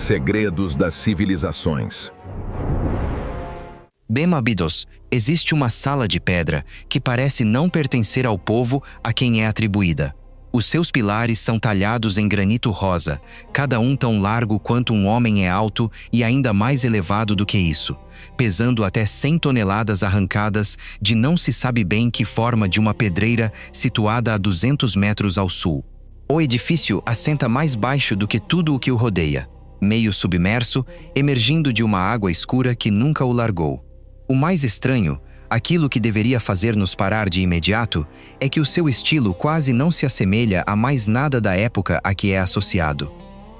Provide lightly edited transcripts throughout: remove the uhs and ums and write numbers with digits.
Segredos das civilizações. Bem, Abidos, existe uma sala de pedra que parece não pertencer ao povo a quem é atribuída. Os seus pilares são talhados em granito rosa, cada um tão largo quanto um homem é alto e ainda mais elevado do que isso, pesando até 100 toneladas arrancadas de não se sabe bem que forma de uma pedreira situada a 200 metros ao sul. O edifício assenta mais baixo do que tudo o que o rodeia, meio submerso, emergindo de uma água escura que nunca o largou. O mais estranho, aquilo que deveria fazer-nos parar de imediato, é que o seu estilo quase não se assemelha a mais nada da época a que é associado.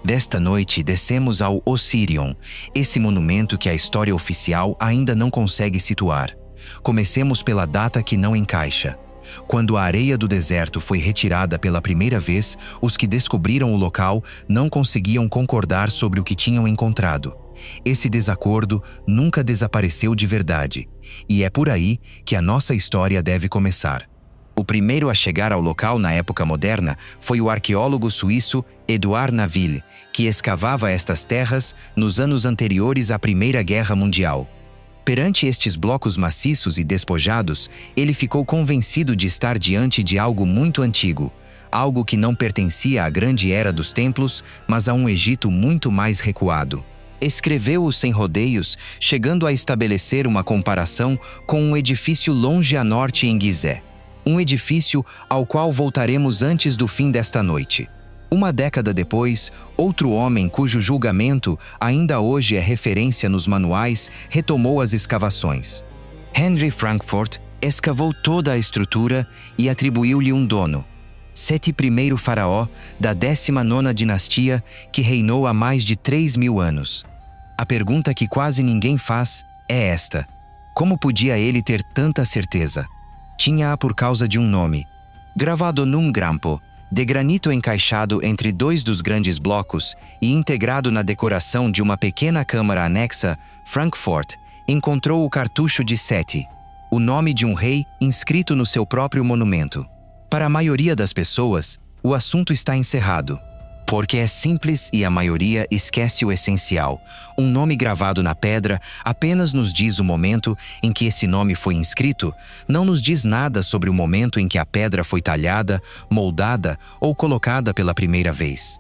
Desta noite, descemos ao Osirion, esse monumento que a história oficial ainda não consegue situar. Comecemos pela data que não encaixa. Quando a areia do deserto foi retirada pela primeira vez, os que descobriram o local não conseguiam concordar sobre o que tinham encontrado. Esse desacordo nunca desapareceu de verdade, e é por aí que a nossa história deve começar. O primeiro a chegar ao local na época moderna foi o arqueólogo suíço Edouard Naville, que escavava estas terras nos anos anteriores à Primeira Guerra Mundial. Perante estes blocos maciços e despojados, ele ficou convencido de estar diante de algo muito antigo, algo que não pertencia à grande era dos templos, mas a um Egito muito mais recuado. Escreveu-o sem rodeios, chegando a estabelecer uma comparação com um edifício longe a norte em Gizeh. Um edifício ao qual voltaremos antes do fim desta noite. Uma década depois, outro homem cujo julgamento ainda hoje é referência nos manuais retomou as escavações. Henry Frankfurt escavou toda a estrutura e atribuiu-lhe um dono. Seti I faraó da 19ª dinastia que reinou há mais de 3.000 anos. A pergunta que quase ninguém faz é esta: como podia ele ter tanta certeza? Tinha-a por causa de um nome. Gravado num grampo, de granito encaixado entre dois dos grandes blocos e integrado na decoração de uma pequena câmara anexa, Frankfurt encontrou o cartucho de Seti, o nome de um rei inscrito no seu próprio monumento. Para a maioria das pessoas, o assunto está encerrado, porque é simples e a maioria esquece o essencial. Um nome gravado na pedra apenas nos diz o momento em que esse nome foi inscrito, não nos diz nada sobre o momento em que a pedra foi talhada, moldada ou colocada pela primeira vez.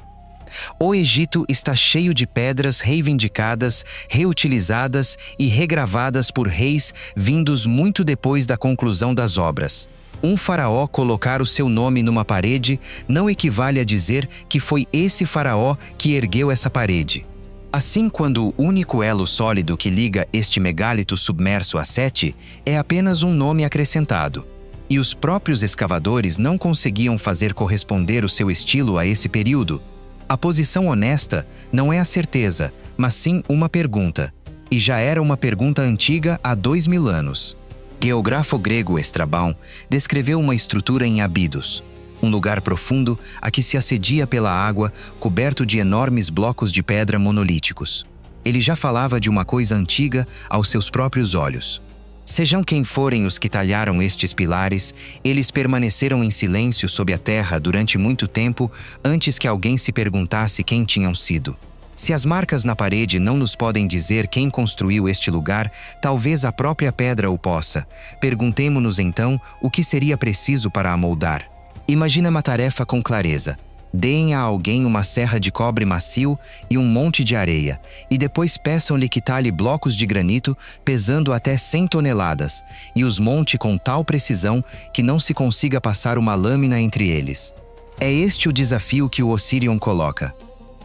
O Egito está cheio de pedras reivindicadas, reutilizadas e regravadas por reis vindos muito depois da conclusão das obras. Um faraó colocar o seu nome numa parede não equivale a dizer que foi esse faraó que ergueu essa parede. Assim, quando o único elo sólido que liga este megálito submerso a Seti é apenas um nome acrescentado, e os próprios escavadores não conseguiam fazer corresponder o seu estilo a esse período, a posição honesta não é a certeza, mas sim uma pergunta, e já era uma pergunta antiga há 2.000 anos. Geógrafo grego Estrabão descreveu uma estrutura em Abidos, um lugar profundo a que se assedia pela água, coberto de enormes blocos de pedra monolíticos. Ele já falava de uma coisa antiga aos seus próprios olhos. Sejam quem forem os que talharam estes pilares, eles permaneceram em silêncio sob a terra durante muito tempo antes que alguém se perguntasse quem tinham sido. Se as marcas na parede não nos podem dizer quem construiu este lugar, talvez a própria pedra o possa. Perguntemo-nos então o que seria preciso para a moldar. Imagina uma tarefa com clareza. Deem a alguém uma serra de cobre macio e um monte de areia, e depois peçam-lhe que talhe blocos de granito pesando até 100 toneladas, e os monte com tal precisão que não se consiga passar uma lâmina entre eles. É este o desafio que o Osirion coloca.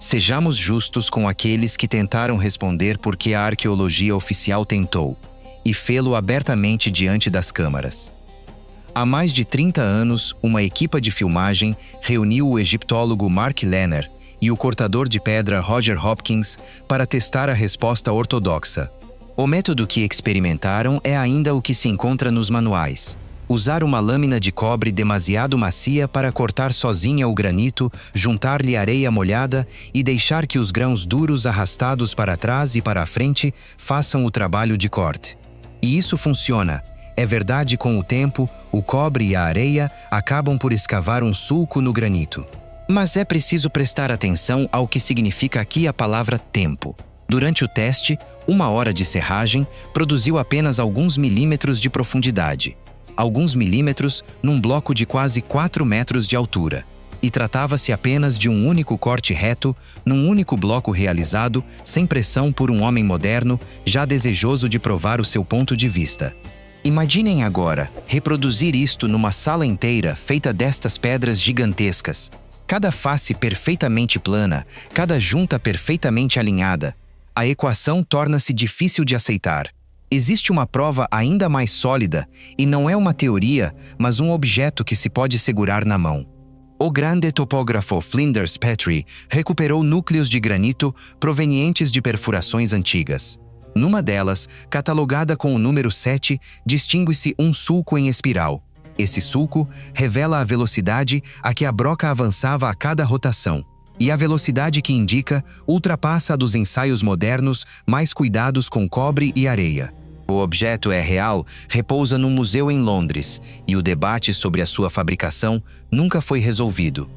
Sejamos justos com aqueles que tentaram responder porque a arqueologia oficial tentou, e fê-lo abertamente diante das câmaras. Há mais de 30 anos, uma equipa de filmagem reuniu o egiptólogo Mark Lehner e o cortador de pedra Roger Hopkins para testar a resposta ortodoxa. O método que experimentaram é ainda o que se encontra nos manuais. Usar uma lâmina de cobre demasiado macia para cortar sozinha o granito, juntar-lhe areia molhada e deixar que os grãos duros arrastados para trás e para a frente façam o trabalho de corte. E isso funciona. É verdade, com o tempo, o cobre e a areia acabam por escavar um sulco no granito. Mas é preciso prestar atenção ao que significa aqui a palavra tempo. Durante o teste, 1 hora de serragem produziu apenas alguns milímetros de profundidade. Alguns milímetros num bloco de quase 4 metros de altura. E tratava-se apenas de um único corte reto, num único bloco realizado, sem pressão por um homem moderno, já desejoso de provar o seu ponto de vista. Imaginem agora reproduzir isto numa sala inteira feita destas pedras gigantescas. Cada face perfeitamente plana, cada junta perfeitamente alinhada. A equação torna-se difícil de aceitar. Existe uma prova ainda mais sólida, e não é uma teoria, mas um objeto que se pode segurar na mão. O grande topógrafo Flinders Petrie recuperou núcleos de granito provenientes de perfurações antigas. Numa delas, catalogada com o número 7, distingue-se um sulco em espiral. Esse sulco revela a velocidade a que a broca avançava a cada rotação. E a velocidade que indica ultrapassa a dos ensaios modernos mais cuidados com cobre e areia. O objeto é real, repousa num museu em Londres, e o debate sobre a sua fabricação nunca foi resolvido.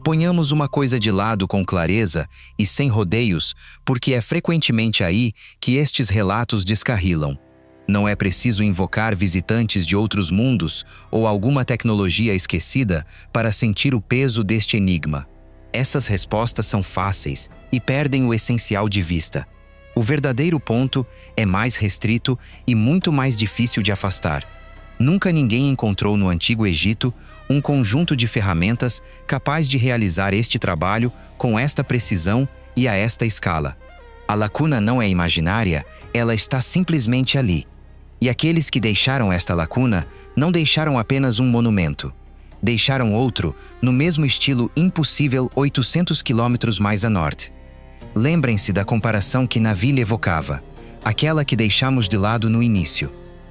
Ponhamos uma coisa de lado com clareza e sem rodeios, porque é frequentemente aí que estes relatos descarrilam. Não é preciso invocar visitantes de outros mundos ou alguma tecnologia esquecida para sentir o peso deste enigma. Essas respostas são fáceis e perdem o essencial de vista. O verdadeiro ponto é mais restrito e muito mais difícil de afastar. Nunca ninguém encontrou no Antigo Egito um conjunto de ferramentas capaz de realizar este trabalho com esta precisão e a esta escala. A lacuna não é imaginária, ela está simplesmente ali. E aqueles que deixaram esta lacuna não deixaram apenas um monumento. Deixaram outro, no mesmo estilo impossível 800 quilômetros mais a norte. Lembrem-se da comparação que Naville evocava, aquela que deixamos de lado no início.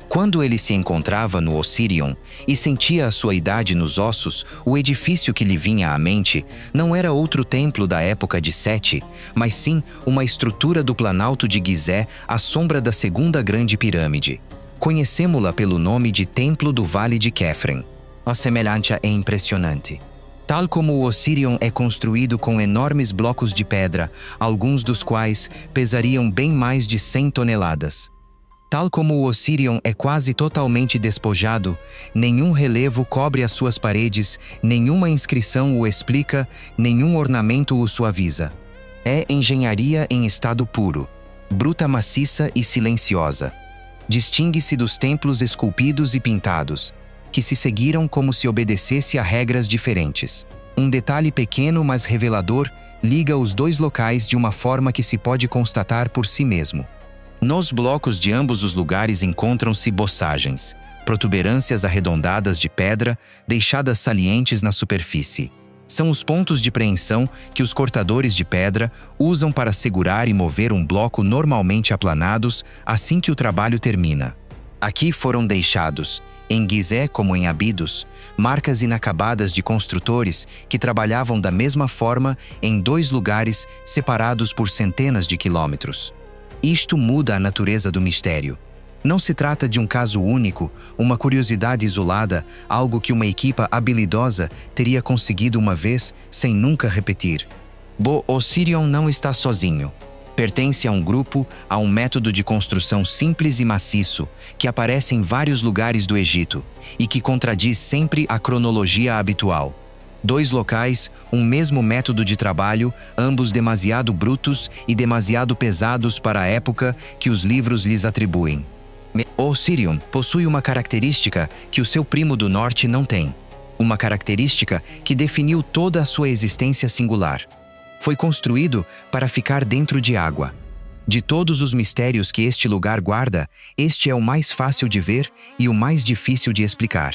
Quando ele se encontrava no Osirion e sentia a sua idade nos ossos, o edifício que lhe vinha à mente não era outro templo da época de Sete, mas sim uma estrutura do Planalto de Gizé à sombra da segunda grande pirâmide. Conhecemos-la pelo nome de Templo do Vale de Kefren. A semelhança é impressionante. Tal como o Osirion é construído com enormes blocos de pedra, alguns dos quais pesariam bem mais de 100 toneladas. Tal como o Osirion é quase totalmente despojado, nenhum relevo cobre as suas paredes, nenhuma inscrição o explica, nenhum ornamento o suaviza. É engenharia em estado puro, bruta, maciça e silenciosa. Distingue-se dos templos esculpidos e pintados, que se seguiram como se obedecesse a regras diferentes. Um detalhe pequeno, mas revelador, liga os dois locais de uma forma que se pode constatar por si mesmo. Nos blocos de ambos os lugares encontram-se bossagens, protuberâncias arredondadas de pedra, deixadas salientes na superfície. São os pontos de preensão que os cortadores de pedra usam para segurar e mover um bloco normalmente aplanados assim que o trabalho termina. Aqui foram deixados, em Gizé como em Abidos, marcas inacabadas de construtores que trabalhavam da mesma forma em dois lugares separados por centenas de quilômetros. Isto muda a natureza do mistério. Não se trata de um caso único, uma curiosidade isolada, algo que uma equipa habilidosa teria conseguido uma vez sem nunca repetir. O Osirion não está sozinho. Pertence a um grupo, a um método de construção simples e maciço, que aparece em vários lugares do Egito e que contradiz sempre a cronologia habitual. Dois locais, um mesmo método de trabalho, ambos demasiado brutos e demasiado pesados para a época que os livros lhes atribuem. O Osirion possui uma característica que o seu primo do norte não tem. Uma característica que definiu toda a sua existência singular. Foi construído para ficar dentro de água. De todos os mistérios que este lugar guarda, este é o mais fácil de ver e o mais difícil de explicar.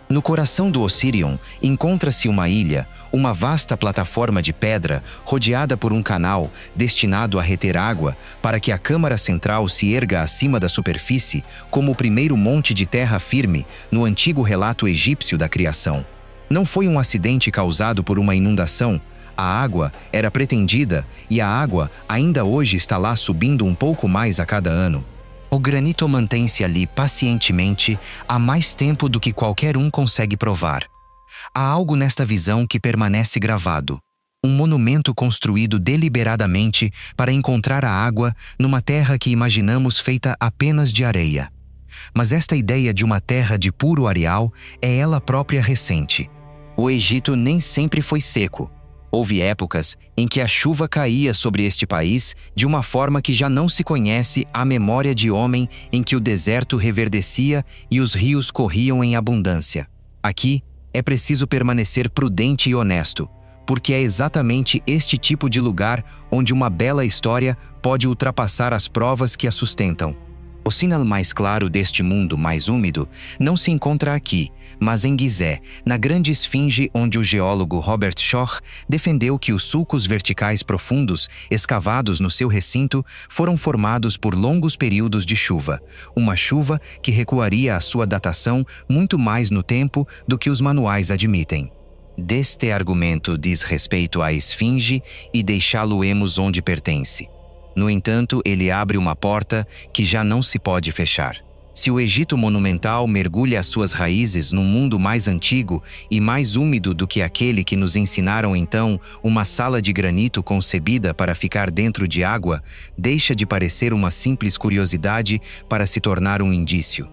No coração do Osirion encontra-se uma ilha, uma vasta plataforma de pedra rodeada por um canal destinado a reter água para que a câmara central se erga acima da superfície como o primeiro monte de terra firme no antigo relato egípcio da criação. Não foi um acidente causado por uma inundação. A água era pretendida e a água ainda hoje está lá subindo um pouco mais a cada ano. O granito mantém-se ali pacientemente há mais tempo do que qualquer um consegue provar. Há algo nesta visão que permanece gravado. Um monumento construído deliberadamente para encontrar a água numa terra que imaginamos feita apenas de areia. Mas esta ideia de uma terra de puro areal é ela própria recente. O Egito nem sempre foi seco. Houve épocas em que a chuva caía sobre este país de uma forma que já não se conhece à memória de homem, em que o deserto reverdecia e os rios corriam em abundância. Aqui é preciso permanecer prudente e honesto, porque é exatamente este tipo de lugar onde uma bela história pode ultrapassar as provas que a sustentam. O sinal mais claro deste mundo mais úmido não se encontra aqui, mas em Gizé, na grande esfinge onde o geólogo Robert Schoch defendeu que os sulcos verticais profundos escavados no seu recinto foram formados por longos períodos de chuva, uma chuva que recuaria a sua datação muito mais no tempo do que os manuais admitem. Deste argumento diz respeito à esfinge e deixá-lo-emos onde pertence. No entanto, ele abre uma porta que já não se pode fechar. Se o Egito monumental mergulha as suas raízes num mundo mais antigo e mais úmido do que aquele que nos ensinaram então, uma sala de granito concebida para ficar dentro de água, deixa de parecer uma simples curiosidade para se tornar um indício.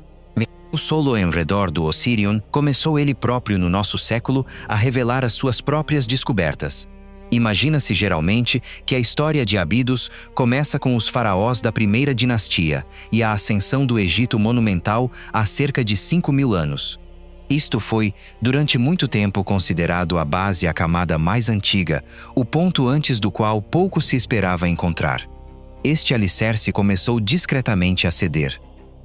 O solo em redor do Osirion começou ele próprio no nosso século a revelar as suas próprias descobertas. Imagina-se geralmente que a história de Abidos começa com os faraós da primeira dinastia e a ascensão do Egito monumental há cerca de 5.000 anos. Isto foi, durante muito tempo, considerado a base e a camada mais antiga, o ponto antes do qual pouco se esperava encontrar. Este alicerce começou discretamente a ceder.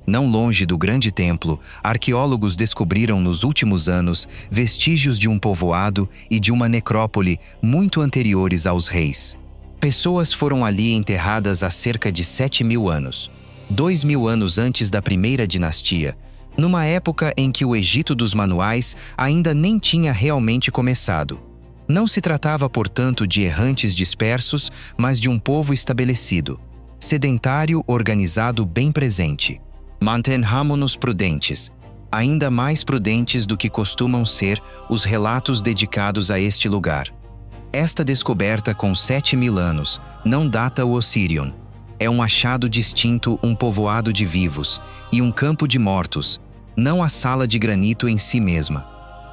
Não longe do grande templo, arqueólogos descobriram nos últimos anos vestígios de um povoado e de uma necrópole muito anteriores aos reis. Pessoas foram ali enterradas há cerca de 7.000 anos, 2.000 anos antes da primeira dinastia, numa época em que o Egito dos manuais ainda nem tinha realmente começado. Não se tratava, portanto, de errantes dispersos, mas de um povo estabelecido, sedentário, organizado, bem presente. Mantenhamo-nos prudentes, ainda mais prudentes do que costumam ser os relatos dedicados a este lugar. Esta descoberta com 7.000 anos não data o Osirion. É um achado distinto, um povoado de vivos e um campo de mortos, não a sala de granito em si mesma.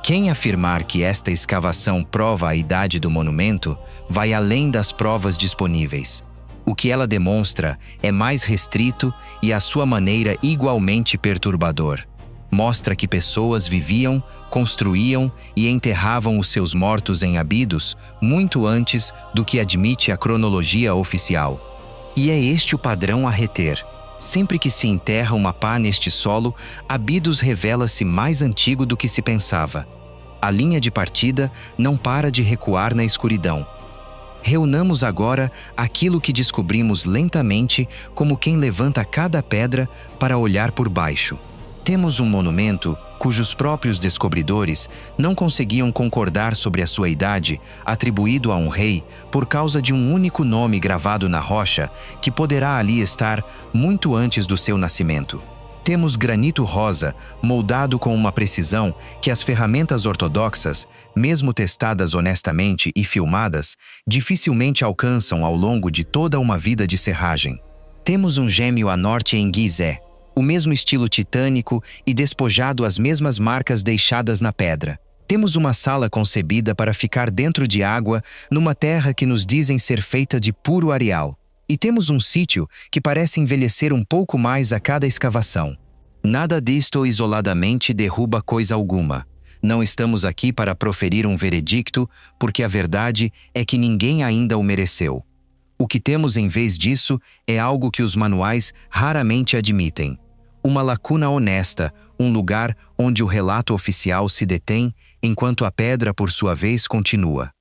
Quem afirmar que esta escavação prova a idade do monumento vai além das provas disponíveis. O que ela demonstra é mais restrito e, à sua maneira, igualmente perturbador. Mostra que pessoas viviam, construíam e enterravam os seus mortos em Abidos muito antes do que admite a cronologia oficial. E é este o padrão a reter. Sempre que se enterra uma pá neste solo, Abidos revela-se mais antigo do que se pensava. A linha de partida não para de recuar na escuridão. Reunamos agora aquilo que descobrimos lentamente, como quem levanta cada pedra para olhar por baixo. Temos um monumento cujos próprios descobridores não conseguiam concordar sobre a sua idade, atribuído a um rei por causa de um único nome gravado na rocha que poderá ali estar muito antes do seu nascimento. Temos granito rosa, moldado com uma precisão que as ferramentas ortodoxas, mesmo testadas honestamente e filmadas, dificilmente alcançam ao longo de toda uma vida de serragem. Temos um gêmeo a norte em Gizé, o mesmo estilo titânico e despojado as mesmas marcas deixadas na pedra. Temos uma sala concebida para ficar dentro de água, numa terra que nos dizem ser feita de puro areal. E temos um sítio que parece envelhecer um pouco mais a cada escavação. Nada disto isoladamente derruba coisa alguma. Não estamos aqui para proferir um veredicto, porque a verdade é que ninguém ainda o mereceu. O que temos em vez disso é algo que os manuais raramente admitem. Uma lacuna honesta, um lugar onde o relato oficial se detém, enquanto a pedra, por sua vez, continua.